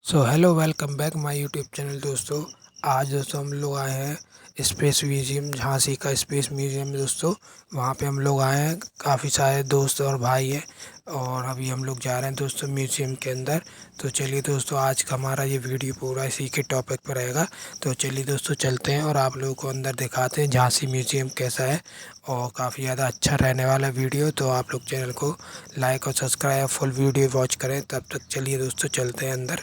So hello welcome back my YouTube channel दोस्तों। आज दोस्तों हम लोग आए हैं स्पेस म्यूजियम, झांसी का स्पेस म्यूजियम में दोस्तों। वहाँ पे हम लोग आए हैं, काफ़ी सारे दोस्त और भाई हैं और अभी हम लोग जा रहे हैं दोस्तों म्यूजियम के अंदर। तो चलिए दोस्तों, आज का हमारा ये वीडियो पूरा इसी के टॉपिक पर रहेगा। तो चलिए दोस्तों चलते हैं और आप लोगों को अंदर दिखाते हैं झांसी म्यूजियम कैसा है। और काफ़ी ज़्यादा अच्छा रहने वाला वीडियो, तो आप लोग चैनल को लाइक और सब्सक्राइब फुल वीडियो वॉच करें। तब तक चलिए दोस्तों चलते हैं अंदर।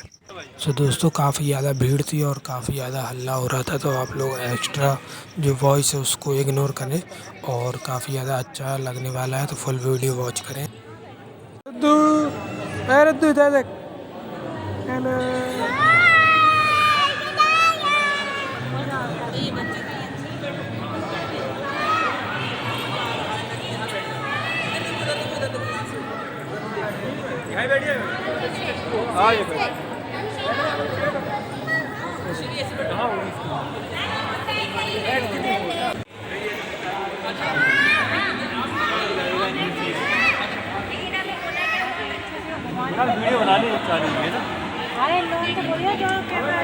दोस्तों काफ़ी ज़्यादा भीड़ थी और काफ़ी ज़्यादा हल्ला हो रहा था, तो आप लोग एक्स्ट्रा जो वॉइस है उसको इग्नोर करें। और काफ़ी ज़्यादा अच्छा लगने वाला है, तो फुल वीडियो वॉच करें। रद्दू, ए रद्दू इधर देख। हेलो। वीडियो बनाने चालू है ना। अरे लोग तो बोलिए जो कैमरा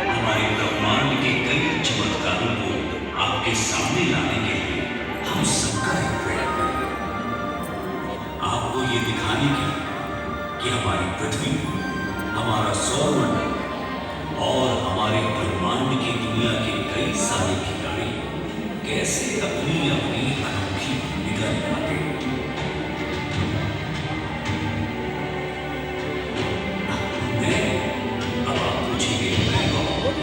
हमारे ब्रह्मांड के कई चमत्कारों को आपके सामने लाने के लिए हम सबका एक प्रयत्न है। आपको ये दिखाने के लिए कि हमारी पृथ्वी, हमारा सौरमंडल और हमारे ब्रह्मांड की दुनिया के कई सारे खिलाड़ी कैसे अपनी अपनी अनोखी भूमिका निभाते हैं। अब आप पूछेंगे मैं कौन?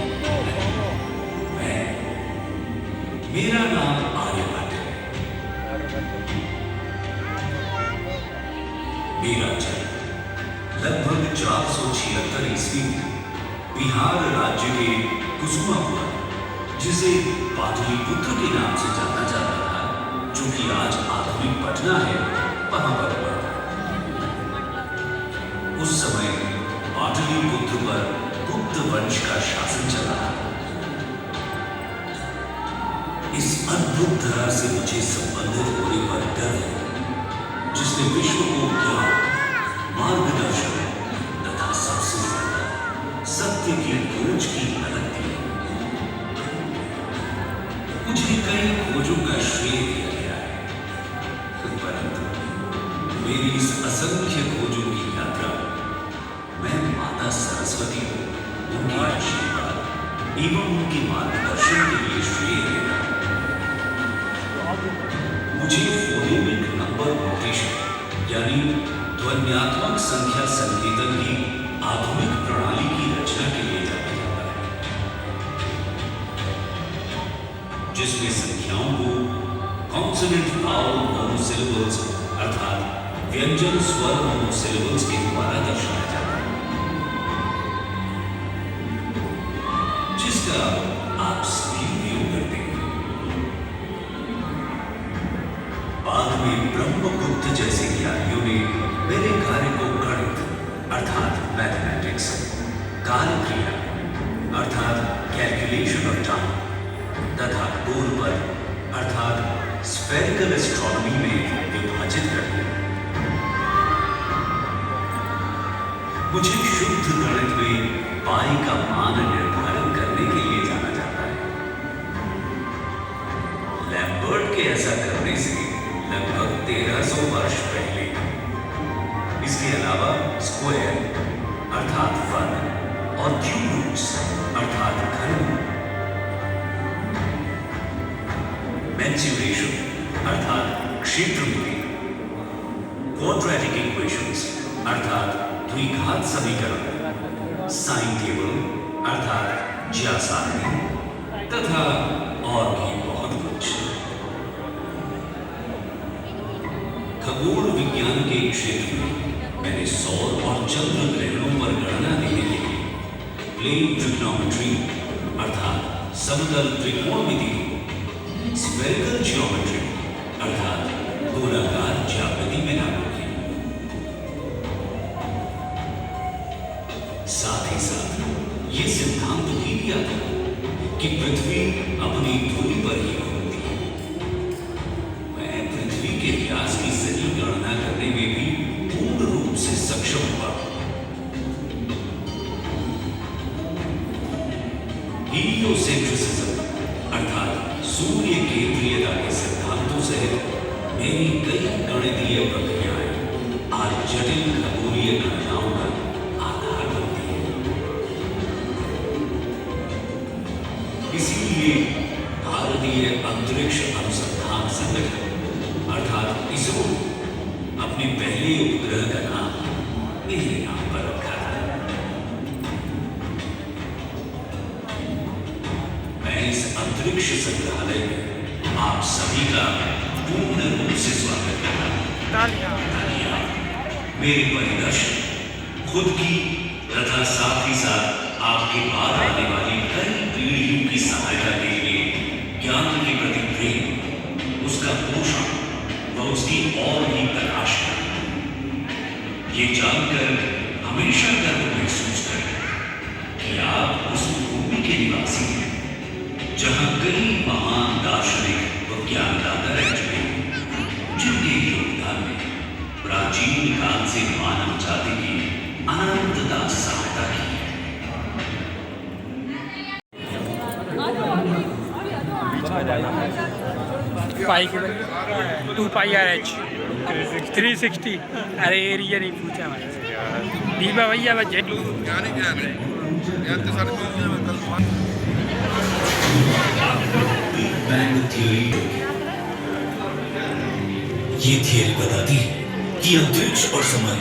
मेरा नाम आर्यभट्ट है। मेरा जन्म लगभग 476 ईस्वी में बिहार राज्य के कुसुमापुर, जिसे पाटलिपुत्र के नाम से जाना जाता था, जो कि आज आधुनिक पटना है, वहां पर हुआ था। उस समय पाटलिपुत्र पर गुप्त वंश का शासन चला था। इस अद्भुत तरह से मुझे संबंधित होने पर डर है, जिसने विश्व को ज्ञान, मार्गदर्शन तथा सबसे ज्यादा सत्य की खोज की मदद दी। मुझे कई खोजों का श्रेय दिया गया है, परंतु मेरी इस असंख्य खोजों की यात्रा मैं माता सरस्वती को उनके आशीर्वाद एवं उनके मार्गदर्शन के लिए श्रेय देता हूं। मुझे फोनेमिक नंबर नोटेशन यानी ध्वन्यात्मक संख्या संकेतन की आधुनिक प्रणाली की रचना के लिए जाना जाता है, जिसमें संख्याओं को कॉन्सोनेंट वावल मोनोसिलेबल्स अर्थात व्यंजन स्वर मोनोसिलेबल्स के द्वारा दर्शाया जाता है, जिसका आप सभी उपयोग करते हैं। बाद में ब्रह्मगुप्त जैसे ज्ञानियों ने मेरे कार्य को गणित अर्थात मैथमेटिक्स, कालक्रिया अर्थात कैलकुलेशन ऑफ टाइम तथा पूर्वपद अर्थात स्फेरिकल एस्ट्रोनॉमी में विभाजित कर दिया। मुझे शुद्ध गणित में पाई का मान निर्धारण करने के लिए जाना जाता है। लैम्बर्ट के ऐसा करने से लगभग 1300 वर्ष पहले। इसके अलावा स्क्वायर अर्थात वर्ग और क्यूब रूट्स अर्थात घन, मेंसुरेशन अर्थात क्षेत्रफल, क्वाड्रेटिक इक्वेशंस अर्थात द्विघात समीकरण, साइन टेबल अर्थात ज्यासारणी तथा और भी बहुत कुछ। खगोल विज्ञान के क्षेत्र में मैंने सौर और चंद्र ग्रहणों पर गणना देने के लिए प्लेन ट्रिग्नोमेट्री अर्थात समतल त्रिकोणमिति को स्फेरिकल ज्योमेट्री अर्थात गोलाकार ज्यामिति में लागू किया। साथ ही साथ ये सिद्धांत भी दिया था कि पृथ्वी अपनी धुरी पर ही घूमती है। मैं पृथ्वी के व्यास की सही गणना करने में भी पूर्ण रूप से सक्षम हुआ। हीलियोसेंट्रिसिज्म अर्थात सूर्य केंद्रीयता के सिद्धांतों सहित मेरी कई गणितीय प्रक्रियाएं आज जटिल खगोलीय गणनाओं का आधार बनती है। इसीलिए भारतीय अंतरिक्ष अनुसंधान संगठन अर्थात इसरो अपने पहले उपग्रह का नाम मेरे नाम पर रखा था। मैं इस अंतरिक्ष संग्रहालय में आप सभी का पूर्ण रूप से स्वागत करता हूं। मेरे परिदर्शक खुद की तथा साथ ही साथ आपके बाद आने वाली कई पीढ़ियों की सहायता के लिए ज्ञान के प्रति प्रेम, उसका पोषण व उसकी और भी तलाश करें। ये जानकर हमेशा गर्व महसूस करें कि आप उस भूमि के निवासी हैं जहां कई महान दार्शनिक व ज्ञानदाता रह चुके हैं, जिनके योगदान में प्राचीन काल से मानव जाति की अनंतता सहायता की है। पाई के 2 पाई RH 360। अरे एरिया नहीं पूछा मैंने। दीपा भैया बजट बिग बैंग थ्योरी। ये थियरी बताती है कि अंतरिक्ष और समय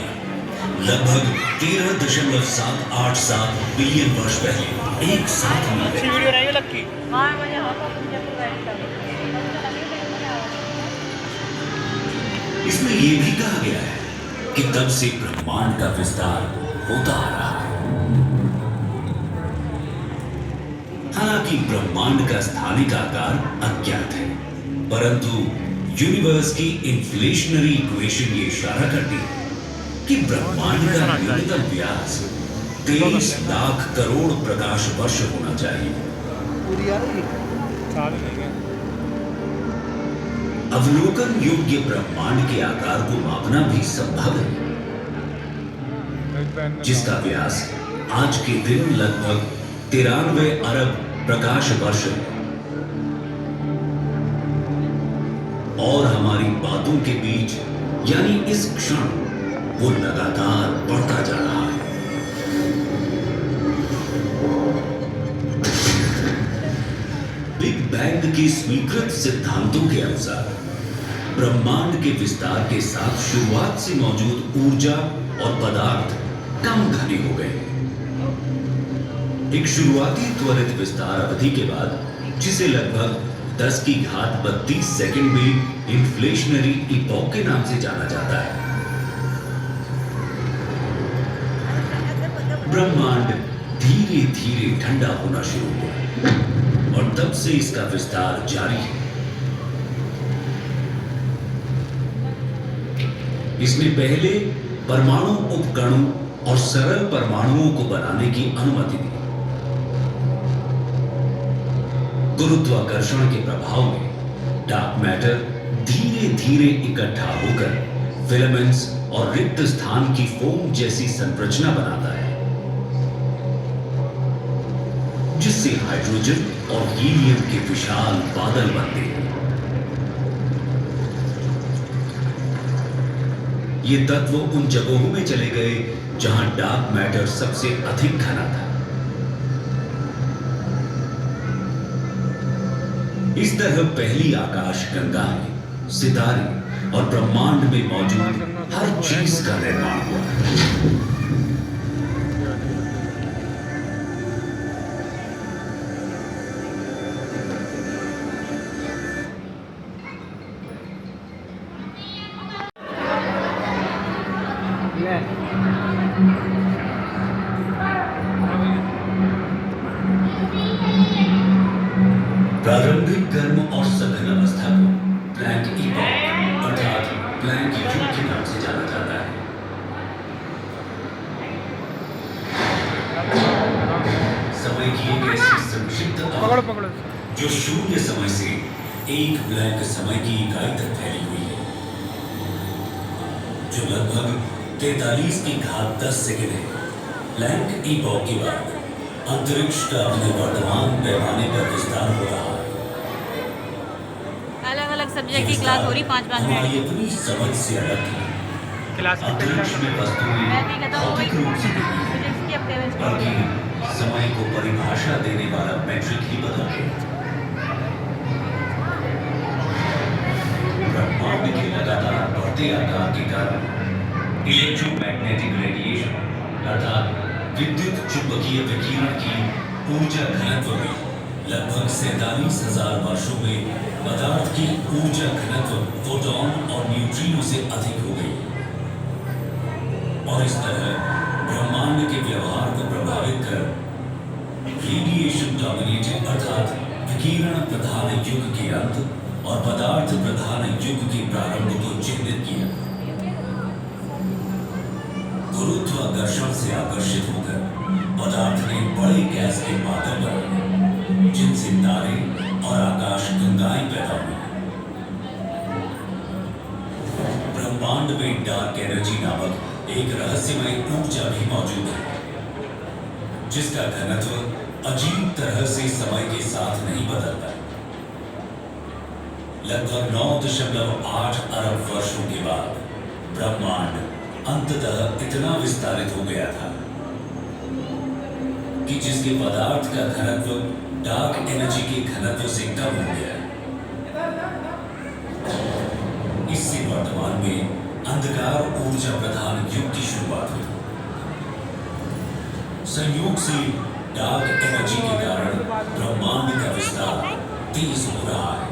लगभग 13.787 बिलियन वर्ष पहले एक साथ मिल गए। वीडियो रहेगी लक्की। हाँ मुझे होता तुझे पूरा एकदम इसमें यह भी कहा गया है कि तब से ब्रह्मांड का विस्तार होता आ रहा है। हालांकि ब्रह्मांड का स्थानिक आकार अज्ञात है, परंतु यूनिवर्स की इन्फ्लेशनरी इक्वेशन ये इशारा करती है कि ब्रह्मांड का न्यूनतम व्यास 23 लाख करोड़ प्रकाश वर्ष होना चाहिए। अवलोकन योग्य ब्रह्मांड के आकार को मापना भी संभव है, जिसका व्यास आज के दिन लगभग 93 अरब प्रकाश वर्ष है। और हमारी बातों के बीच यानी इस क्षण वो लगातार बढ़ता जा रहा है। बिग बैंग के स्वीकृत सिद्धांतों के अनुसार ब्रह्मांड के विस्तार के साथ शुरुआत से मौजूद ऊर्जा और पदार्थ कम घने हो गए। एक शुरुआती त्वरित विस्तार अवधि के बाद, जिसे लगभग 10 की घात 32 सेकंड में इन्फ्लेशनरी इपॉक के नाम से जाना जाता है, ब्रह्मांड धीरे धीरे ठंडा होना शुरू हुआ और तब से इसका विस्तार जारी है। इसने पहले परमाणु उपकणों और सरल परमाणुओं को बनाने की अनुमति दी। गुरुत्वाकर्षण के प्रभाव में डार्क मैटर धीरे धीरे इकट्ठा होकर फिलामेंट्स और रिक्त स्थान की फोम जैसी संरचना बनाता है, जिससे हाइड्रोजन और हीलियम के विशाल बादल बनते हैं। ये तत्व उन जगहों में चले गए जहां डार्क मैटर सबसे अधिक घना था। इस तरह पहली आकाश गंगाएं, सितारे और ब्रह्मांड में मौजूद हर चीज का निर्माण हुआ। प्रारंभिक गर्म और सघन अवस्था को प्लैंक इपॉक अर्थात प्लैंक युग के नाम से जाना जाता है। समय की एक ऐसी संक्षिप्त पकड़ो पकड़ो। जो शून्य समय से एक ब्लैंक समय की इकाई तक फैली हुई है, जो लगभग 43 की घात 10 सेकेंड है। ब्लैंक ईपॉक के बाद अंतरिक्ष का अपने वर्तमान पैमाने पर विस्तार हो रहा है। अलग अलग सब्जेक्ट की क्लास हो रही 5-5 मिनट हमारी अपनी समझ से अलग है। क्लास में अंतरिक्ष में वस्तुएं मैं भी कहता हूँ वही भौतिक रूप से नहीं है, फिजिक्स की अपने में बल्कि समय को परिभाषा देने वाला मैट्रिक ही बदल गया। ब्रह्मांड के लगातार बढ़ते आकार के कारण इलेक्ट्रोमैग्नेटिक रेडिएशन अर्थात विद्युत चुंबकीय विकिरण की ऊर्जा घनत्व में लगभग 47,000 वर्षों में पदार्थ की ऊर्जा घनत्व फोटॉन और न्यूट्रिनो से अधिक हो गई और इस तरह ब्रह्मांड के व्यवहार को प्रभावित कर रेडिएशन डोमिनेटेड अर्थात विकिरण प्रधान युग के अंत और पदार्थ प्रधान युग के प्रारंभ को चिन्हित किया। गुरुत्वाकर्षण से आकर्षित होकर पदार्थ ने बड़े गैस के माध्यम बनाए, जिनसे तारे और आकाश गंगाएं पैदा हुई। ब्रह्मांड में डार्क एनर्जी नामक एक रहस्यमय ऊर्जा भी मौजूद है, जिसका घनत्व अजीब तरह से समय के साथ नहीं बदलता। लगभग 9.8 अरब वर्षों के बाद ब्रह्मांड अंततः इतना विस्तारित हो गया था कि जिसके पदार्थ का घनत्व डार्क एनर्जी के घनत्व से कम हो गया। इससे वर्तमान में अंधकार ऊर्जा प्रधान युग की शुरुआत हुई। संयोग से डार्क एनर्जी के कारण ब्रह्मांड का विस्तार तेज हो रहा है।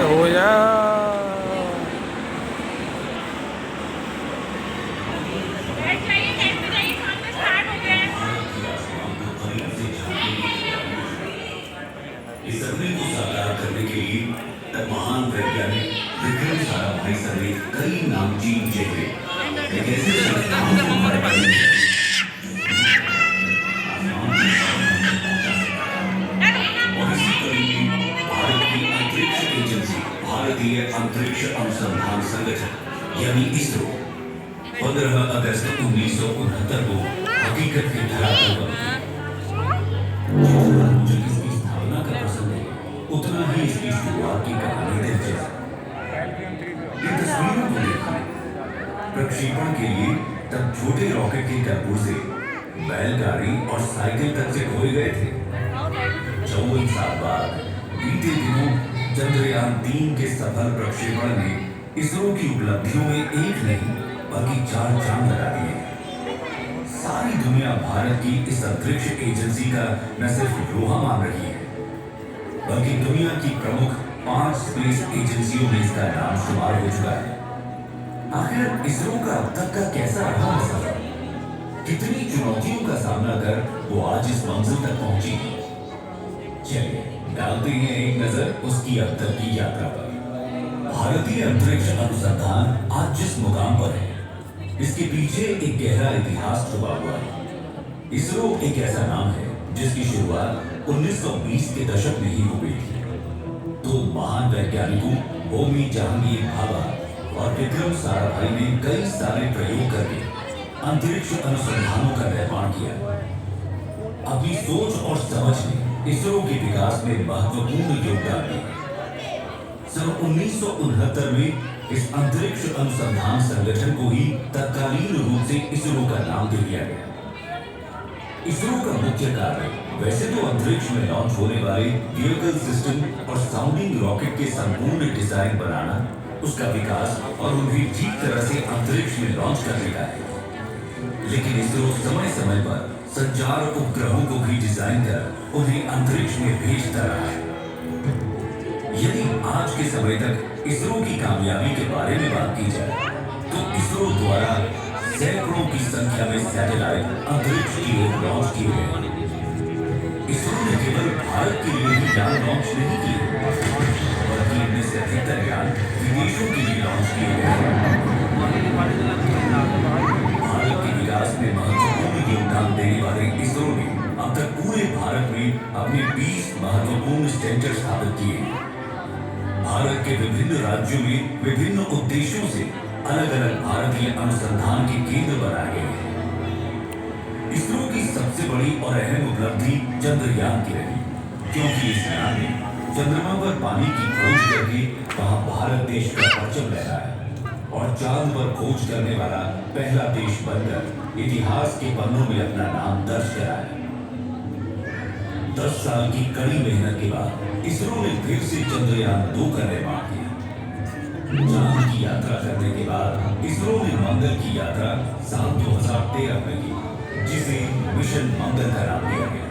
हो जा इस सपने को साकार करने के लिए तब महान वैज्ञानिक विक्रम साराभाई समेत कई नामचीन चेहरे एक ऐसे संस्थान को हमारे पास और इसी कड़ी में भारत की अंतरिक्ष एजेंसी भारतीय अंतरिक्ष अनुसंधान संगठन यानी इसरो 15 अगस्त 1969 को हकीकत के धरातल पर मुझे इसकी स्थापना का पसंद है, उतना ही इसकी शुरुआत की कहानी दिलचस्प। ये तस्वीरों को देखिए। प्रक्षेपण के लिए तब छोटे रॉकेट के डब्बों से बैलगाड़ी और साइकिल तक से खोए गए थे। 54 साल बाद बीते दिनों चंद्रयान 3 के सफल प्रक्षेपण ने इसरो की उपलब्धियों में एक नहीं बल्कि 4 चांद लगा दिए। सारी दुनिया भारत की इस अंतरिक्ष एजेंसी का न सिर्फ लोहा मान रही है, बल्कि दुनिया की प्रमुख 5 स्पेस एजेंसियों में इसका नाम शुमार हो चुका है। आखिर इसरो का अब तक का कैसा रहा सफर? कितनी चुनौतियों का सामना कर वो आज इस मंजिल तक पहुंची? चलिए डालते हैं एक नजर उसकी अब तक की यात्रा पर। भारतीय अंतरिक्ष अनुसंधान आज जिस मुकाम पर है, इसके पीछे एक गहरा इतिहास छुपा हुआ है। इसरो एक ऐसा नाम है जिसकी शुरुआत 1920 के दशक में ही हो गई थी। तो महान वैज्ञानिकों होमी जहांगीर भाभा और विक्रम साराभाई ने कई सारे प्रयोग करके अंतरिक्ष अनुसंधानों का निर्माण किया। अपनी सोच और समझ ने इसरो के विकास में महत्वपूर्ण योगदान दिया। सन 1969 में इस अंतरिक्ष अनुसंधान संगठन को ही तत्कालीन रूप से इसरो का नाम दे दिया गया। इसरो का मुख्य कार्य वैसे तो अंतरिक्ष में लॉन्च होने वाले व्हीकल सिस्टम और साउंडिंग रॉकेट के संपूर्ण डिजाइन बनाना, उसका विकास और उन्हें ठीक तरह से अंतरिक्ष में लॉन्च करने का है। लेकिन इसरो समय समय पर संचार उपग्रहों को भी डिजाइन कर उन्हें अंतरिक्ष में भेजता रहा है। यदि आज के समय तक इसरो की कामयाबी के बारे में बात की जाए तो इसरो द्वारा सैकड़ों की संख्या में सैटेलाइट अंतरिक्ष की ओर लॉन्च किए गए। इसरो ने केवल भारत के लिए ही यान लॉन्च नहीं किए, बल्कि इनमें से अधिकतर यान विदेशों के लिए लॉन्च किए गए। भारत के विकास में महत्वपूर्ण योगदान देने वाले इसरो ने अब तक पूरे भारत में अपने 20 महत्वपूर्ण सेंटर स्थापित किए। भारत के विभिन्न राज्यों में विभिन्न उद्देश्यों से अलग अलग भारतीय अनुसंधान के केंद्र बनाए गए हैं। इसरो की सबसे बड़ी और अहम उपलब्धि चंद्रयान की रही, क्योंकि इस यान ने चंद्रमा पर पानी की खोज करके वहां भारत देश का परचम लहराया और चांद पर खोज करने वाला पहला देश बनकर इतिहास के पन्नों में अपना नाम दर्ज कराया। 10 साल की कड़ी मेहनत के बाद इसरो ने फिर से चंद्रयान 2 का निर्माण किया। चांद की यात्रा करने के बाद इसरो ने मंगल की यात्रा साल 2013 में की, जिसे मिशन मंगल का नाम दिया गया।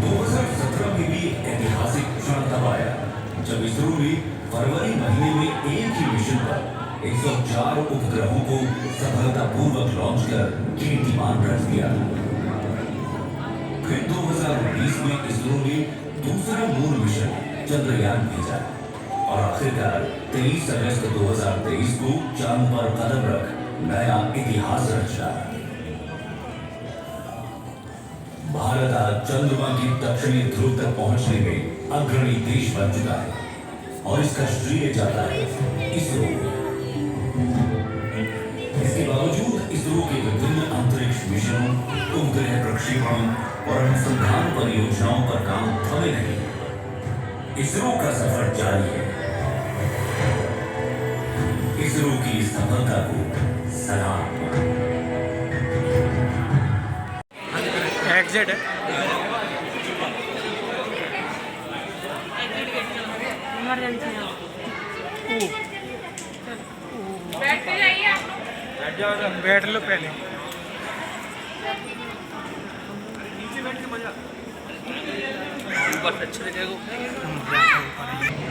2017 में भी ऐतिहासिक क्षण तब आया जब इसरो ने फरवरी महीने में एक ही मिशन पर 104 उपग्रहों को सफलतापूर्वक लॉन्च कर कीर्तिमान रच दिया। फिर 2019 में इसरो ने दूसरा मून मिशन चंद्रयान भेजा और आखिरकार 23 अगस्त 2023 को चांद पर कदम रख नया इतिहास रच डाला। भारत आज चंद्रमा की दक्षिणी ध्रुव तक पहुंचने में अग्रणी देश बन चुका है और इसका श्रेय जाता है इसरो को। इसके बावजूद इसरो के विभिन्न अंतरिक्ष मिशनों, उपग्रह प्रक्षेपण और अनुसंधान परियोजनाओं पर काम थमे नहीं। इसरो का सफर जारी है। इसरो की इस सफलता को सलाम। एग्जिट है। बैठ लो पहले।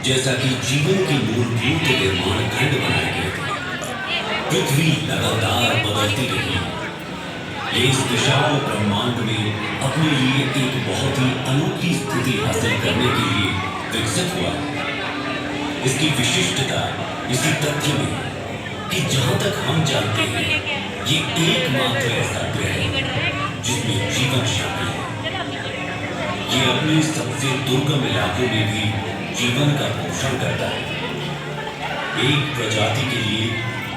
जैसा कि जीवन के मूलभूत निर्माण खंड बनाए गए थे, पृथ्वी लगातार बदलती रही। ये इस विशाल ब्रह्मांड में अपने लिए एक बहुत ही अनोखी स्थिति हासिल करने के लिए विकसित हुआ। इसकी विशिष्टता इसी तथ्य में है कि जहां तक हम जानते हैं, ये एकमात्र ऐसा ग्रह है जिसमें जीवन शामिल है। ये अपने सबसे दुर्गम इलाकों में भी जीवन का पोषण करता है। एक प्रजाति के लिए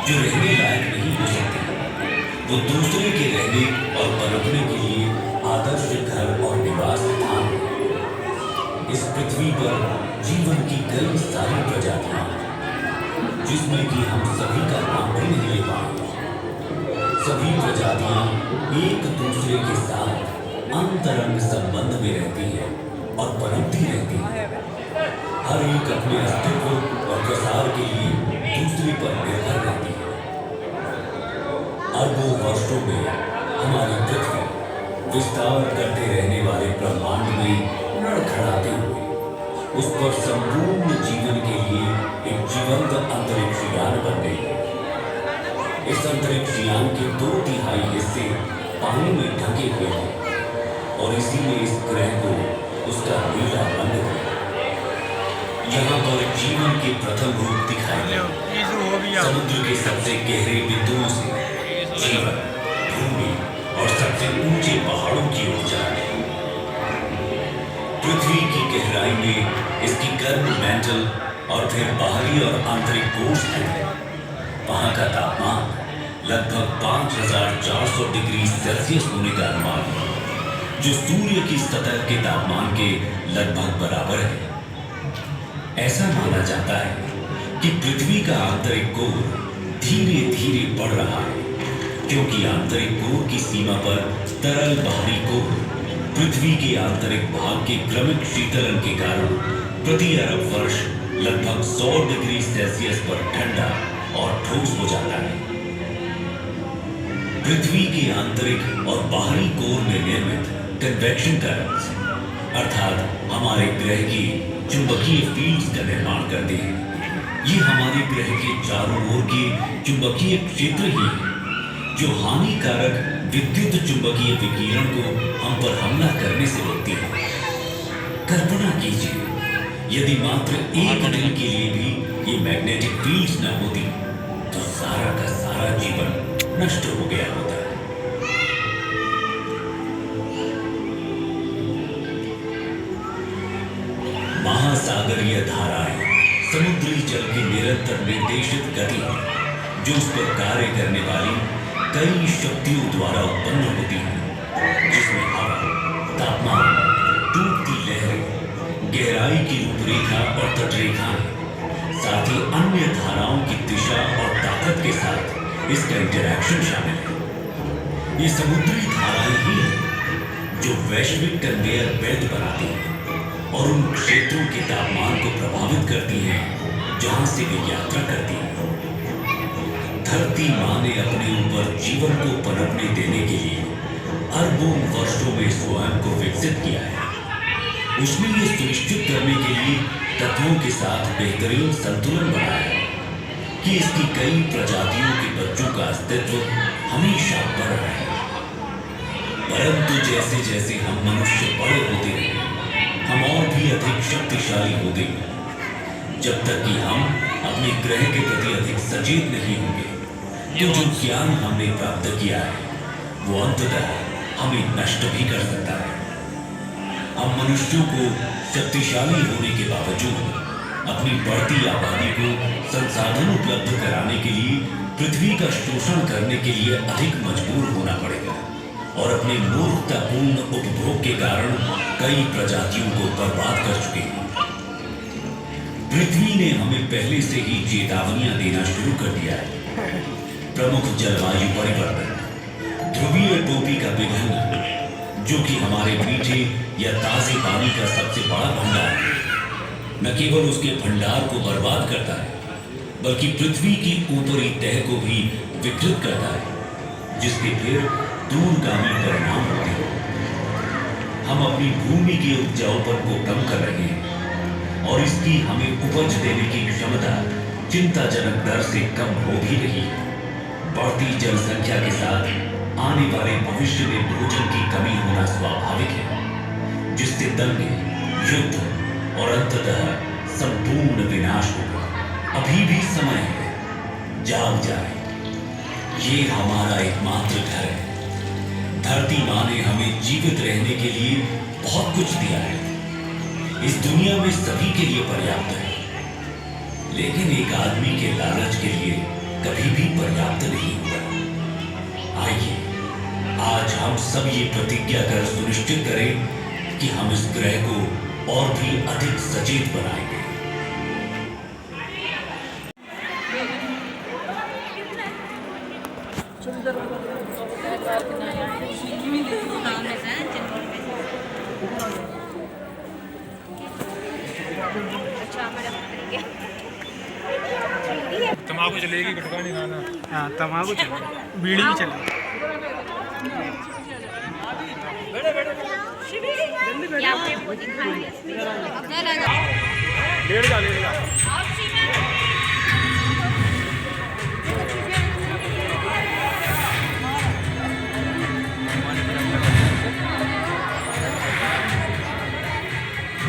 जो रहने लायक नहीं हो सकती, वो दूसरे के रहने और पनपने के लिए आदर्श घर और निवास स्थान है। इस पृथ्वी पर जीवन की कई सारी प्रजातियां, जिसमें कि हम सभी का नाम भी नहीं ले पाएंगे। सभी प्रजातियां एक दूसरे के साथ अंतरंग संबंध में रहती है और पनपती रहती है। हर एक अपने अस्तित्व और प्रसार के लिए दूसरे पर निर्भर रहती है। अरबों वर्षों में हमारी पृथ्वी विस्तार करते रहने वाले ब्रह्मांड में लड़खड़ाते हुए उस पर संपूर्ण जीवन के लिए एक जीवंत अंतरिक्ष यान बन गई है। इस अंतरिक्ष यान के 2/3 हिस्से पानी में ढके हुए हैं और इसी में इस ग्रह को उसका नीला रंग है। यहाँ पर जीवन के प्रथम रूप दिखाई दे। समुद्र के सबसे गहरे बिंदुओं से जीवन, भूमि और सबसे ऊंचे पहाड़ों की ओर जा रहे हैं। पृथ्वी की गहराई में इसकी गर्म मैंटल और फिर बाहरी और आंतरिक कोश है। वहां का तापमान लगभग 5400 डिग्री सेल्सियस होने का अनुमान है, जो सूर्य की सतह के तापमान के लगभग बराबर है। ऐसा माना जाता है कि पृथ्वी का आंतरिक कोर धीरे धीरे बढ़ रहा है, क्योंकि आंतरिक कोर की सीमा पर तरल बाहरी कोर पृथ्वी के आंतरिक भाग के क्रमिक शीतलन के कारण प्रति अरब वर्ष लगभग 100 डिग्री सेल्सियस पर ठंडा और ठोस हो जाता है। पृथ्वी के आंतरिक और बाहरी कोर में निर्मित कन्वेक्शन करंट्स अर्थात हमारे ग्रह की चुंबकीय फील्ड्स का निर्माण करते हैं। ये हमारे ग्रह के चारों ओर के चुंबकीय क्षेत्र ही है जो हानिकारक विद्युत चुंबकीय विकिरण को हम पर हमला करने से रोकती है। कल्पना कीजिए यदि मात्र एक दिन के लिए भी ये मैग्नेटिक फील्ड्स न होती तो सारा का सारा जीवन नष्ट हो गया होता। महासागरीय धाराएं समुद्री जल की निरंतर निर्देशित गति है जो उस पर कार्य करने वाली कई शक्तियों द्वारा उत्पन्न होती है, जिसमें हवा, तापमान, टूटती लहरें, गहराई की रूपरेखा और तटरेखाएं, साथ ही अन्य धाराओं की दिशा और ताकत के साथ इसका इंटरैक्शन शामिल है। ये समुद्री धाराएं ही हैं जो वैश्विक कन्वेयर बेल्ट बनाती हैं और उन क्षेत्रों के तापमान को प्रभावित करती हैं जहां से वे यात्रा करती हैं। धरती मां ने अपने ऊपर जीवन को पनपने देने के लिए अरबों वर्षों में स्वयं को विकसित किया है। उसने ये सुनिश्चित करने के लिए तत्वों के साथ बेहतरीन संतुलन बनाया है कि इसकी कई प्रजातियों के बच्चों का अस्तित्व हमेशा बढ़ रहा है। परंतु जैसे जैसे हम मनुष्य बड़े होते हैं हम और भी अधिक शक्तिशाली होते हैं। जब तक कि हम अपने ग्रह के प्रति अधिक सचेत नहीं होंगे तो जो ज्ञान हमने प्राप्त किया है वो अंततः हमें नष्ट भी कर सकता है। हम मनुष्यों को शक्तिशाली होने के बावजूद अपनी बढ़ती आबादी को संसाधन उपलब्ध कराने के लिए पृथ्वी का शोषण करने के लिए अधिक मजबूर होना पड़ेगा और अपने मूर्खतापूर्ण उपभोग के कारण कई प्रजातियों को बर्बाद कर चुके हैं। पृथ्वी ने हमें पहले से ही चेतावनियां देना शुरू कर दिया है। प्रमुख जलवायु परिवर्तन, ध्रुवीय टोपी का पिघलना, जो कि हमारे मीठे या ताजे पानी का सबसे बड़ा भंडार है, न केवल उसके भंडार को बर्बाद करता है बल्कि पृथ्वी की ऊपरी तह को भी विकृत करता है, जिसके फिर दूरगामी परिणाम होते हैं। हम अपनी भूमि के उपजाऊपन को कम कर रहे हैं और इसकी हमें उपज देने की क्षमता चिंताजनक दर से कम हो भी रही है। बढ़ती जनसंख्या के साथ आने वाले भविष्य में भोजन की कमी होना स्वाभाविक है, जिससे दंगे, युद्ध और अंततः संपूर्ण विनाश होगा। अभी भी समय है, जाग जाए। ये हमारा एकमात्र घर है। धरती मां ने हमें जीवित रहने के लिए बहुत कुछ दिया है। इस दुनिया में सभी के लिए पर्याप्त है, लेकिन एक आदमी के लालच के लिए कभी भी पर्याप्त नहीं होगा। आइए आज हम सब ये प्रतिज्ञा कर सुनिश्चित करें कि हम इस ग्रह को और भी अधिक सचेत बनाएंगे। तम्बाकू चलेगी, गुटखा नहीं खाना। हाँ तम्बाकू चलेगी, बीड़ी भी चलेगी।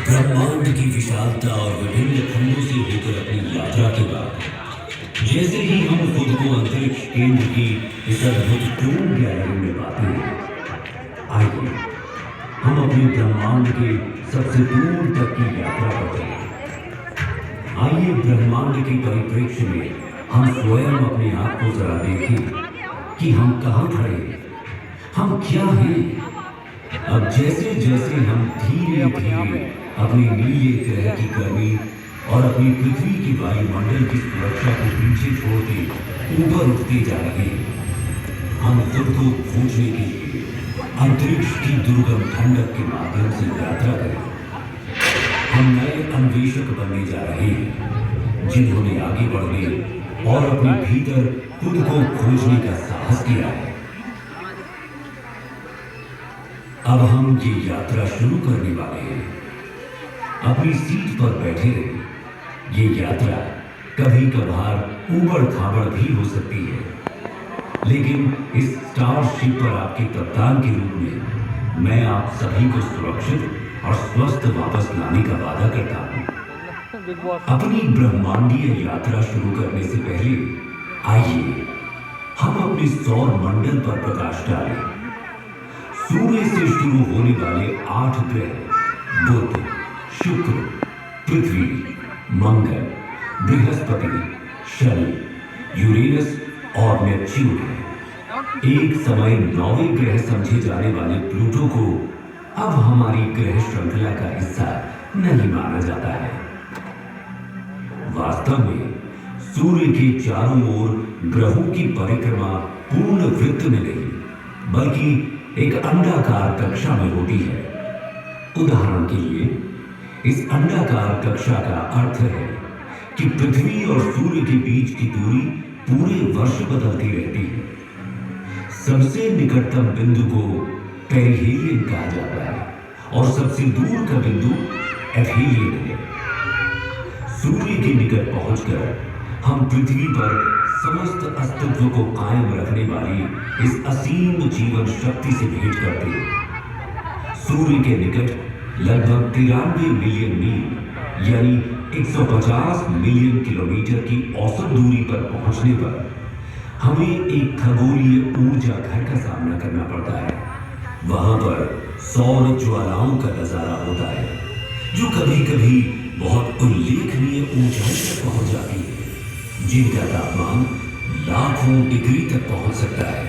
ब्रह्मांड की विशालता और विभिन्न खंडों से होकर अपनी यात्रा के बाद जैसे ही हम खुद को अंतरिक्ष केंद्र की इस अद्भुत टूम गैलरी में पाते हैं, आइए हम अपने ब्रह्मांड के सबसे दूर तक की यात्रा करते हैं। आइए ब्रह्मांड के परिप्रेक्ष्य में हम स्वयं अपने आप को जरा देखें कि हम कहाँ खड़े हैं, हम क्या हैं। अब जैसे जैसे हम धीरे धीरे अपने नीले ग्रह की गर्मी और अपनी पृथ्वी की वायुमंडल की सुरक्षा को पीछे छोड़ के ऊपर उठते जा रहे हैं, हम खुद को खोजने के लिए अंतरिक्ष की दुर्गम ठंडक के माध्यम से यात्रा करें। हम नए अन्वेषक बनने जा रहे हैं जिन्होंने आगे बढ़ने और अपने भीतर खुद को खोजने का साहस किया है। अब हम ये यात्रा शुरू करने वाले हैं। अपनी सीट पर बैठे रहिए। ये यात्रा कभी कभार ऊबड़ खाबड़ भी हो सकती है, लेकिन इस स्टारशिप पर आपके कप्तान के रूप में मैं आप सभी को सुरक्षित और स्वस्थ वापस लाने का वादा करता हूँ। अपनी ब्रह्मांडीय यात्रा शुरू करने से पहले आइए हम अपने सौर मंडल पर प्रकाश डालें। सूर्य से शुरू होने वाले 8 ग्रह बुध, शुक्र, पृथ्वी, मंगल, बृहस्पति, शनि, यूरेनस और नेपच्यून है। एक समय 9वें ग्रह समझे जाने वाले प्लूटो को अब हमारी ग्रह श्रृंखला का हिस्सा नहीं माना जाता है। वास्तव में सूर्य के चारों ओर ग्रहों की परिक्रमा पूर्ण वृत्त में नहीं, बल्कि एक अंडाकार कक्षा में होती है। उदाहरण के लिए, इस अंडाकार कक्षा का अर्थ है कि पृथ्वी और सूर्य के बीच की दूरी पूरे वर्ष बदलती रहती है। सबसे निकटतम बिंदु को पेरिहेलियन कहा जाता है और सबसे दूर का बिंदु एफिलियन है। सूर्य के निकट पहुंचकर हम पृथ्वी पर समस्त अस्तित्व को कायम रखने वाली इस असीम जीवन शक्ति से भेंट करते हैं। सूर्य के निकट लगभग 93 मिलियन मील यानी 150 मिलियन किलोमीटर की औसत दूरी पर पहुंचने पर हमें एक खगोलीय ऊर्जा घर का सामना करना पड़ता है। वहां पर सौर ज्वालाओं का नजारा होता है, जो कभी कभी बहुत उल्लेखनीय ऊंचाई तक पहुंच जाती है, जिनका तापमान लाखों डिग्री तक पहुंच सकता है।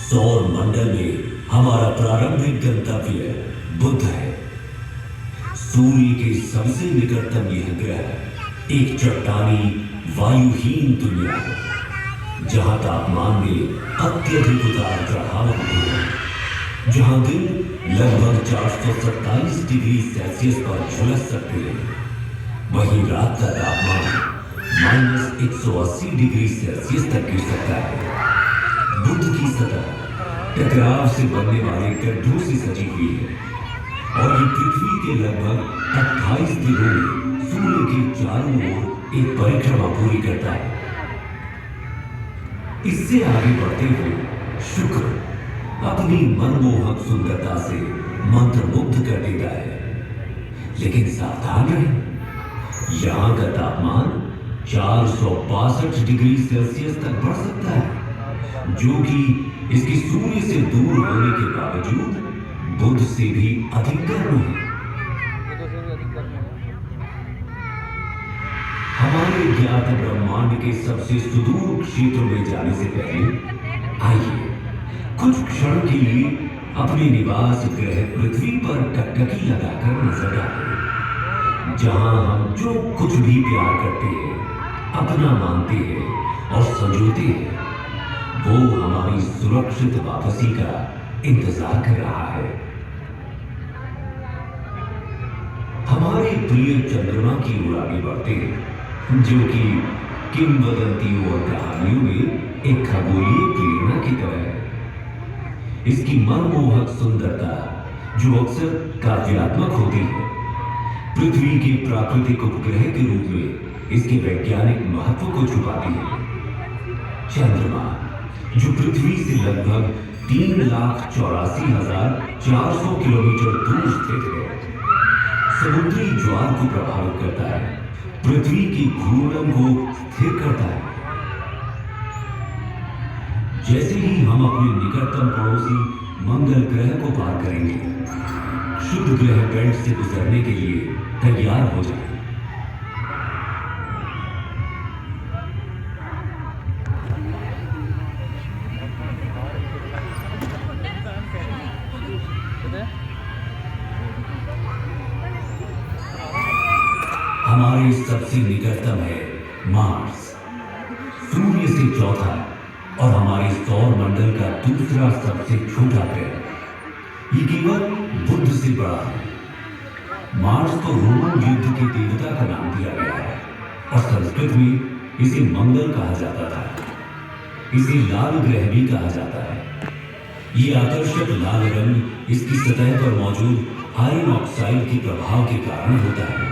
सौर मंडल में हमारा प्रारंभिक गंतव्य बुध है। सूर्य के सबसे निकटतम यह ग्रह एक चट्टानी वायुहीन दुनिया है, जहां तापमान में अत्यधिक उतार चढ़ाव होते हैं, जहां दिन लगभग 427 डिग्री सेल्सियस पर झुलस सकते हैं, वहीं रात का तापमान -180 डिग्री सेल्सियस तक गिर सकता है। बुध की सतह टकराव से बनने वाले गड्ढों से सजी हुई है और ये पृथ्वी के लगभग 28 दिनों में सूर्य के चारों ओर एक परिक्रमा पूरी करता है। इससे आगे बढ़ते हुए शुक्र अपनी मनमोहक सुंदरता से मंत्रमुग्ध कर देता है, लेकिन सावधान रहें, यहां का तापमान 462 डिग्री सेल्सियस तक बढ़ सकता है, जो कि इसके सूर्य से दूर होने के बावजूद बुध से भी अधिक गर्म है। हमारे ज्ञात ब्रह्मांड के सबसे सुदूर क्षेत्र में जाने से पहले आइए कुछ क्षण के लिए अपने निवास ग्रह पृथ्वी पर टकटकी लगाकर नजर डालें, जहां हम जो कुछ भी प्यार करते हैं, अपना मानते हैं और संजोते हैं, वो हमारी सुरक्षित वापसी का इंतजार कर रहा है। हमारे प्रिय चंद्रमा की ओर आगे बढ़ते हैं, जो कि किंवदंतियों और कहानियों में एक खगोलीय प्रेरणा की तरह है। इसकी मनमोहक सुंदरता, जो अक्सर काव्यात्मक होती है, पृथ्वी के प्राकृतिक उपग्रह के रूप में इसके वैज्ञानिक महत्व को छुपाती है। चंद्रमा, जो पृथ्वी से लगभग 3,84,400 किलोमीटर दूर स्थित है, समुद्री ज्वार को प्रभावित करता है, पृथ्वी की घूर्णन को स्थिर करता है। जैसे ही हम अपने निकटतम पड़ोसी मंगल ग्रह को पार करेंगे, शुद्ध ग्रह बेल्ट से गुजरने के लिए तैयार हो जाए। हमारे सबसे निकटतम है मार्स, सूर्य से चौथा और हमारे सौर मंडल का दूसरा सबसे छोटा ग्रह। ये केवल बुद्ध से बड़ा है। मार्स को रोमन युद्ध के देवता का नाम दिया गया है और संस्कृत में इसे मंगल कहा जाता था। इसे लाल ग्रह भी कहा जाता है। ये आकर्षक लाल रंग इसकी सतह पर मौजूद आयरन ऑक्साइड के प्रभाव के कारण होता है।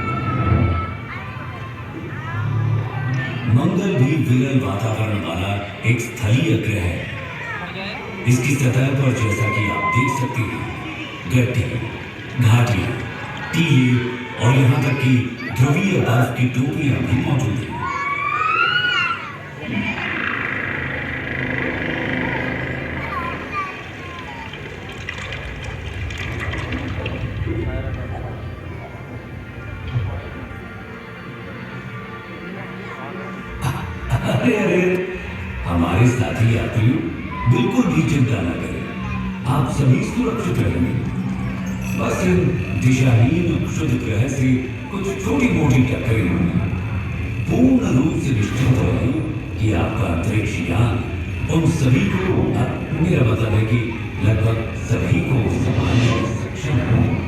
मंगल भी विरल वातावरण वाला एक स्थलीय ग्रह है। इसकी सतह पर जैसा कि आप देख सकते हैं, गड्ढे, घाटियां, टीले और यहां तक कि ध्रुवीय बर्फ की टोपियां भी मौजूद हैं। अरे अरे, हमारे साथी यात्रियों, बिल्कुल भी चिंता न करें, आप सभी सुरक्षित रहेंगे। बस इन दिशाहीन क्षुद्र ग्रह से कुछ छोटी मोटी टक्करें होंगी। पूर्ण रूप से निश्चित रहें कि आपका अंतरिक्ष यान उन सभी को, मेरा मतलब है कि लगभग सभी को संभालने में सक्षम है।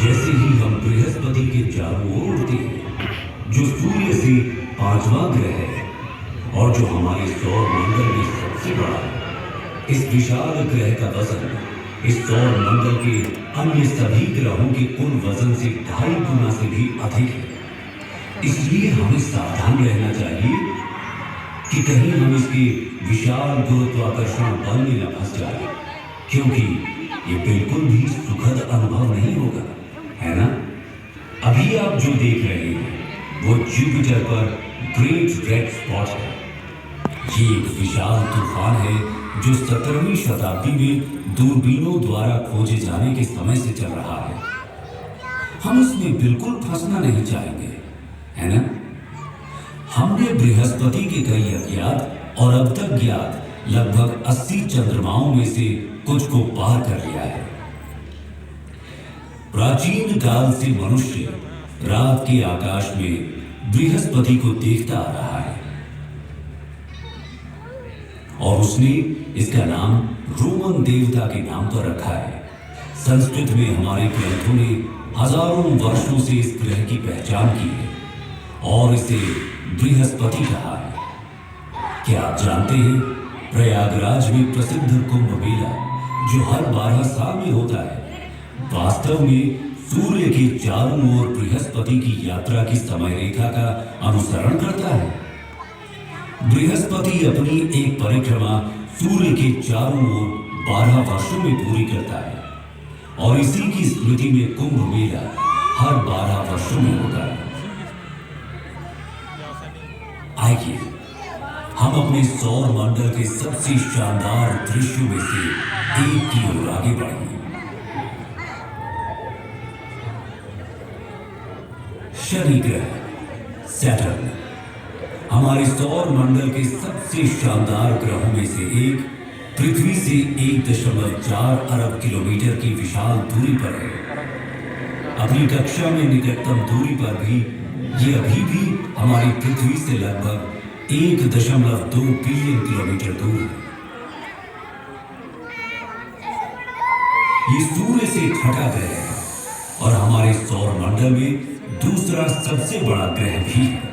जैसे ही हम बृहस्पति के चारों ओर उड़ते हैं, जो सूर्य से 5वां ग्रह है और जो हमारे सौर मंडल में सबसे बड़ा है, इस विशाल ग्रह का वजन इस सौर मंडल के अन्य सभी ग्रहों के कुल वजन से 2.5 गुना से भी अधिक है। इसलिए हमें सावधान रहना चाहिए कि कहीं हम इसके विशाल गुरुत्वाकर्षण बल में न फंस जाए, क्योंकि ये बिल्कुल भी सुखद अनुभव नहीं होगा, है ना? अभी आप जो देख रहे हैं वो जुपिटर पर ग्रेट रेड स्पॉट है। ये एक विशाल तूफान है जो 17वीं शताब्दी में दूरबीनों द्वारा खोजे जाने के समय से चल रहा है। हम इसमें बिल्कुल फंसना नहीं चाहेंगे, है ना? हमने बृहस्पति के कई अज्ञात और अब तक ज्ञात लगभग 80 चंद्रमाओं में से कुछ को पार कर लिया है। प्राचीन काल से मनुष्य रात के आकाश में बृहस्पति को देखता आ रहा है और उसने इसका नाम रोमन देवता के नाम पर रखा है। संस्कृत में हमारे ग्रंथों ने हजारों वर्षों से इस ग्रह की पहचान की है और इसे बृहस्पति कहा है। क्या आप जानते हैं, प्रयागराज में प्रसिद्ध कुंभ मेला जो हर 12 साल में होता है, वास्तव में सूर्य के चारों ओर बृहस्पति की यात्रा की समय रेखा का अनुसरण करता है। बृहस्पति अपनी एक परिक्रमा सूर्य के चारों ओर 12 वर्षों में पूरी करता है और इसी की स्मृति में कुंभ मेला हर 12 वर्षों में होता है। आइए हम अपने सौर मंडल के सबसे शानदार दृश्यों में से एक की ओर आगे बढ़ें। शनि ग्रह, सैटर्न, हमारे सौर मंडल के सबसे शानदार ग्रहों में से एक, पृथ्वी से 1.4 अरब किलोमीटर की विशाल दूरी पर है। अपनी कक्षा में निकटतम दूरी पर भी ये अभी भी हमारी पृथ्वी से लगभग 1.2 बिलियन किलोमीटर दूर है। ये सूर्य से छठा ग्रह है और हमारे सौर मंडल में दूसरा सबसे बड़ा ग्रह भी है।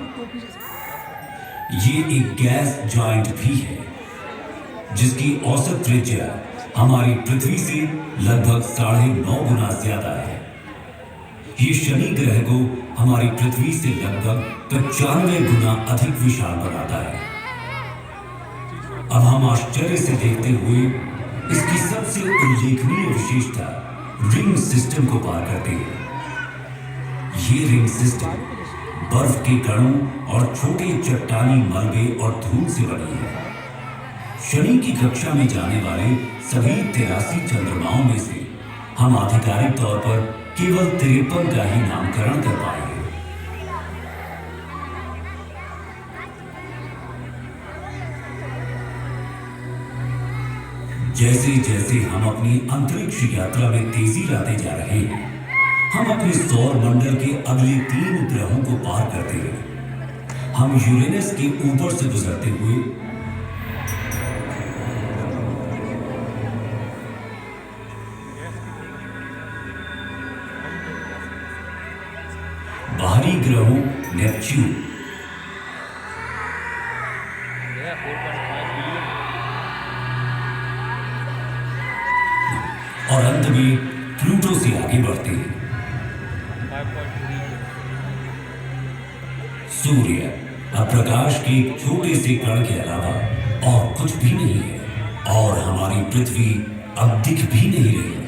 ये एक गैस जॉइंट भी है जिसकी औसत त्रिज्या हमारी पृथ्वी से लगभग 9.5 गुना ज्यादा है। ये शनि ग्रह को हमारी पृथ्वी से लगभग 95 गुना अधिक विशाल बनाता है। अब हम आश्चर्य से देखते हुए इसकी सबसे उल्लेखनीय विशेषता रिंग सिस्टम को पार करते हैं। ये रिंग सिस्टम बर्फ के कणों और छोटे चट्टानी मलबे और धूल से बनी है। शनि की कक्षा में जाने वाले सभी 83 चंद्रमाओं में से हम आधिकारिक तौर पर केवल 53 का ही नामकरण कर पाए हैं। जैसे जैसे हम अपनी अंतरिक्ष यात्रा में तेजी लाते जा रहे हैं, हम अपने सौर मंडल के अगले 3 ग्रहों को पार करते हैं। हम यूरेनस के ऊपर से गुजरते हुए बाहरी ग्रहों नेपच्यून और अंत में प्लूटो से आगे बढ़ते हैं। सूर्य अब प्रकाश के एक छोटे से कण के अलावा और कुछ भी नहीं है और हमारी पृथ्वी अब दिख भी नहीं रही।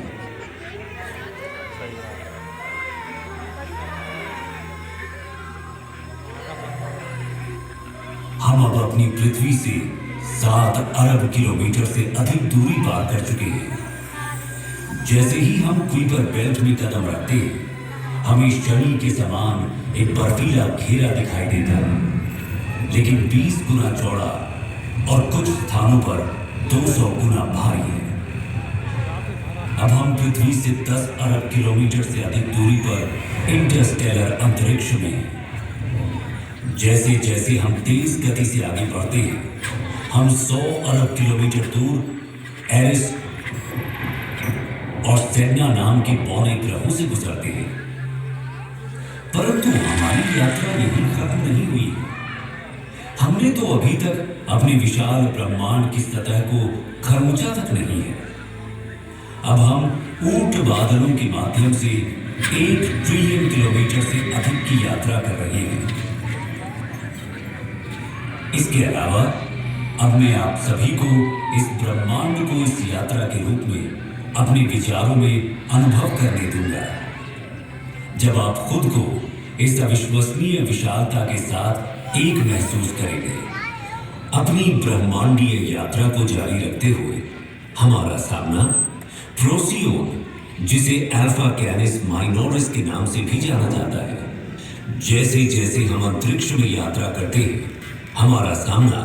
हम अब अपनी पृथ्वी से 7 अरब किलोमीटर से अधिक दूरी पार कर चुके हैं। जैसे ही हम कुइपर बेल्ट में कदम रखते हैं, हमें शनि के समान एक बर्फीला घेरा दिखाई देता है, लेकिन 20 गुना चौड़ा और कुछ स्थानों पर 200 गुना भारी है। अब हम पृथ्वी से 10 अरब किलोमीटर से अधिक दूरी पर इंटरस्टेलर अंतरिक्ष में हैं। जैसे जैसे हम तेज गति से आगे बढ़ते हैं, हम 100 अरब किलोमीटर दूर एरिस और सेडना नाम के पौने ग्रहों से गुजरते हैं। परंतु हमारी यात्रा यही खत्म नहीं हुई है। हमने तो अभी तक अपने विशाल ब्रह्मांड की सतह को खरमुचा तक नहीं है। अब हम ऊंट बादलों के माध्यम से 1 ट्रिलियन किलोमीटर से अधिक की यात्रा कर रहे हैं। इसके अलावा अब मैं आप सभी को इस ब्रह्मांड को इस यात्रा के रूप में अपने विचारों में अनुभव करने दूंगा। जब आप खुद को इस अविश्वसनीय विशालता के साथ एक महसूस करेंगे। अपनी ब्रह्मांडीय यात्रा को जारी रखते हुए हमारा सामना प्रोसियोन, जिसे अल्फा कैनिस माइनोरिस के नाम से भी जाना जाता है। जैसे जैसे हम अंतरिक्ष में यात्रा करते हैं, हमारा सामना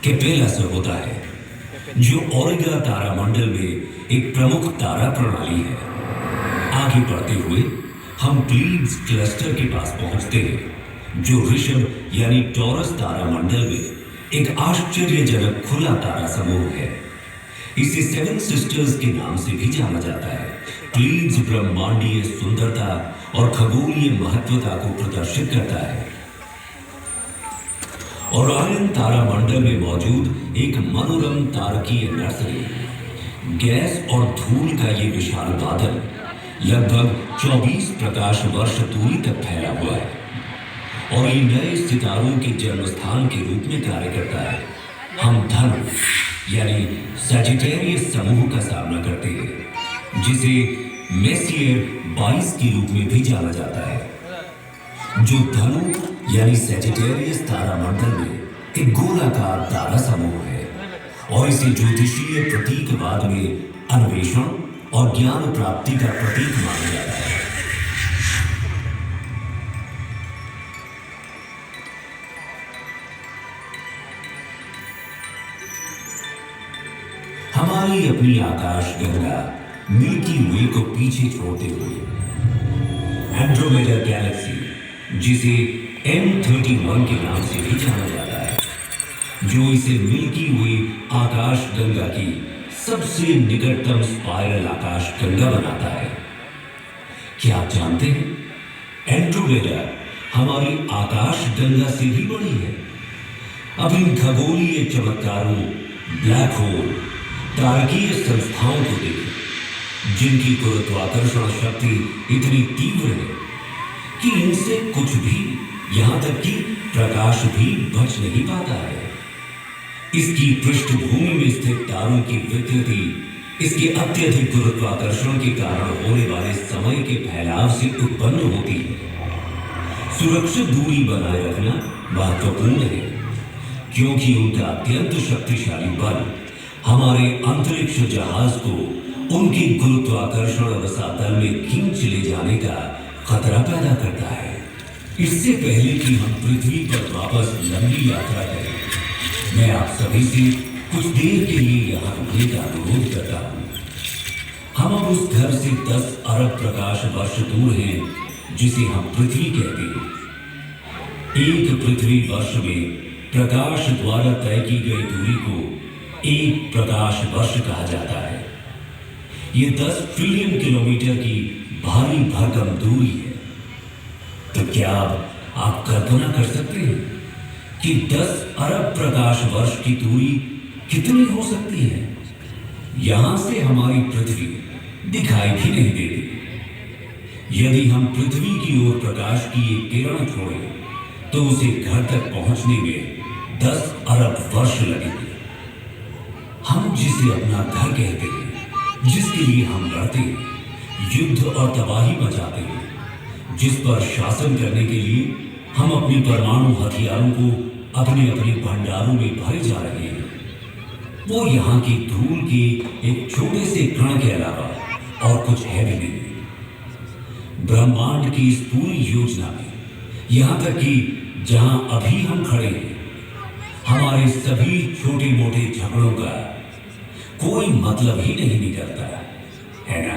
केपेला से होता है, जो ओरिगा तारामंडल में एक प्रमुख तारा प्रणाली है। आगे बढ़ते हुए हम प्लीड्स क्लस्टर के पास पहुंचते हैं, जो ऋषभ यानी टॉरस तारामंडल में एक आश्चर्यजनक खुला तारा समूह है। इसे 7 सिस्टर्स के नाम से भी जाना जाता है। प्लीड्स ब्रह्मांडीय सुंदरता और खगोलीय महत्वता को प्रदर्शित करता है। ओरायन तारामंडल में मौजूद एक मनोरम तारकीय नर्सरी, गैस और धूल का ये विशाल बादल लगभग 24 प्रकाश वर्ष दूरी तक फैला हुआ है और ये नए सितारों के जन्म स्थान के रूप में कार्य करता है। हम धनु यानी सजिटेरियस समूह का सामना करते हैं, जिसे मेसियर 22 के रूप में भी जाना जाता है, जो धनु यानी सजिटेरियस तारामंडल में एक गोलाकार तारा समूह है और इसे ज्योतिषीय प्रतीकवाद में अन्वेषण और ज्ञान प्राप्ति का प्रतीक माना जाता है। हमारी अपनी आकाश गंगा मिल्की वे को पीछे छोड़ते हुए एंड्रोमेडा गैलेक्सी, जिसे M31 के नाम से भी जाना जाता है, जो इसे मिल्की वे आकाश गंगा की सबसे निकटतम स्पाइरल आकाश गंगा बनाता है। क्या आप जानते हैं, एंड्रोमेडा हमारी आकाश गंगा से भी बड़ी है। अब इन खगोलीय चमत्कारों, ब्लैक होल, तारकीय संस्थाओं को देखें, जिनकी गुरुत्वाकर्षण शक्ति इतनी तीव्र है कि इनसे कुछ भी, यहां तक कि प्रकाश भी बच नहीं पाता है। इसकी पृष्ठभूमि में स्थित तारों की विकृति इसके अत्यधिक गुरुत्वाकर्षण के कारण होने वाले समय के फैलाव से उत्पन्न होती है। सुरक्षित दूरी बनाए रखना महत्वपूर्ण है, क्योंकि उनका अत्यंत शक्तिशाली बल हमारे अंतरिक्ष जहाज को उनके गुरुत्वाकर्षण रसातल में खींच ले जाने का खतरा पैदा करता है। इससे पहले कि हम पृथ्वी पर वापस लंबी यात्रा करें, मैं आप सभी से कुछ देर के लिए यहाँ रुकने का अनुरोध करता हूँ। हम अब उस घर से 10 अरब प्रकाश वर्ष दूर हैं जिसे हम पृथ्वी कहते हैं। एक पृथ्वी वर्ष में प्रकाश द्वारा तय की गई दूरी को एक प्रकाश वर्ष कहा जाता है। ये 10 ट्रिलियन किलोमीटर की भारी भरकम दूरी है। तो क्या आप कल्पना कर सकते हैं कि 10 अरब प्रकाश वर्ष की दूरी कितनी हो सकती है? यहां से हमारी पृथ्वी दिखाई भी नहीं देती। यदि हम पृथ्वी की ओर प्रकाश की एक किरण छोड़ें तो उसे घर तक पहुंचने में 10 अरब वर्ष लगेंगे। हम जिसे अपना घर कहते हैं, जिसके लिए हम लड़ते हैं, युद्ध और तबाही मचाते हैं, जिस पर शासन करने के लिए हम अपने परमाणु हथियारों को अपने अपने भंडारों में भरे जा रहे हैं, वो यहाँ की धूल के एक छोटे से कण के अलावा और कुछ है भी नहीं। ब्रह्मांड की इस पूरी योजना में यहाँ तक कि जहाँ अभी हम खड़े हैं, हमारे सभी छोटे मोटे झगड़ों का कोई मतलब ही नहीं निकलता है ना?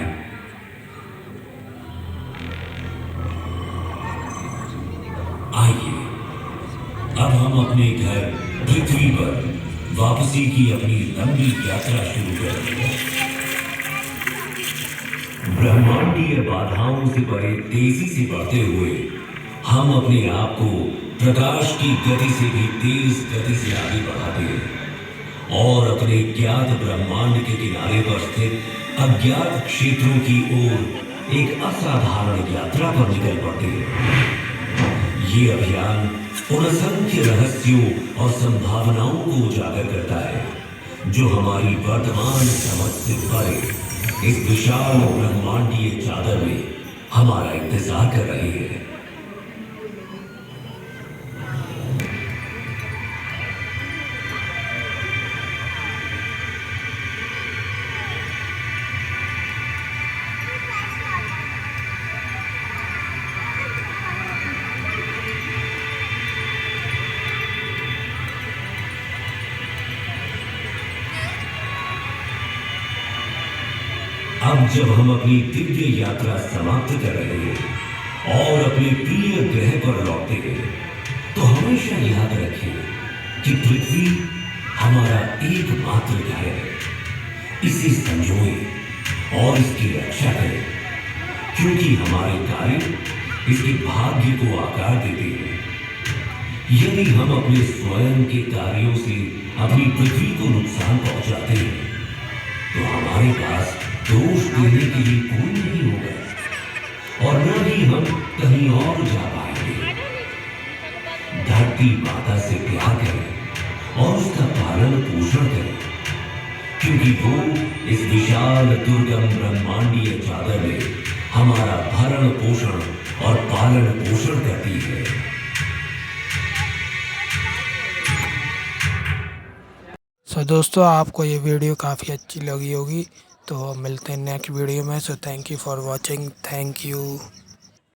आइए अब हम अपने घर पृथ्वी पर वापसी की अपनी लंबी यात्रा शुरू करते हैं। ब्रह्मांडीय बाधाओं से बड़े तेजी से बढ़ते हुए हम अपने आप को प्रकाश की गति से भी तेज गति से आगे बढ़ाते हैं और अपने ज्ञात ब्रह्मांड के किनारे पर स्थित अज्ञात क्षेत्रों की ओर एक असाधारण यात्रा पर निकल पड़ते हैं। ये अभियान उन असंख्य रहस्यों और संभावनाओं को उजागर करता है जो हमारी वर्तमान समझ से परे इस विशाल ब्रह्मांडीय चादर में हमारा इंतजार कर रहे हैं। अब जब हम अपनी दिव्य यात्रा समाप्त कर रहे हैं और अपने प्रिय ग्रह पर लौटते हैं, तो हमेशा याद रखें कि पृथ्वी हमारा एकमात्र घर है। इसे संजोएं और इसकी रक्षा करें, क्योंकि हमारे कार्य इसके भाग्य को आकार देते हैं। यदि हम अपने स्वयं के कार्यों से अपनी पृथ्वी को नुकसान पहुंचाते हैं, तो हमारे पास दोष देने के लिए कोई नहीं होगा और न ही हम कहीं और जा पाएंगे। धरती माता से प्यार करें और उसका पालन पोषण करें, क्योंकि वो इस विशाल दुर्गम ब्रह्मांडीय चादर में हमारा भरण पोषण और पालन पोषण करती है। सो दोस्तों, आपको ये वीडियो काफ़ी अच्छी लगी होगी, तो मिलते हैं नेक्स्ट वीडियो में। So thank you for watching. Thank you.